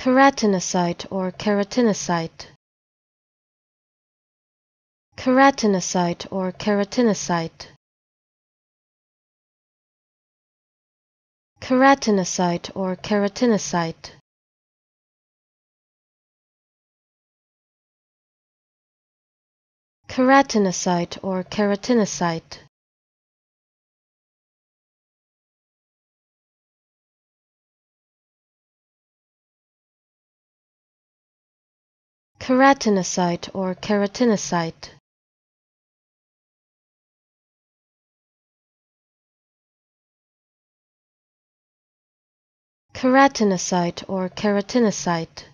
keratinocyte or keratinocyte, keratinocyte or keratinocyte, keratinocyte or keratinocyte, keratinocyte or keratinocyte, keratinocyte or keratinocyte, keratinocyte or keratinocyte,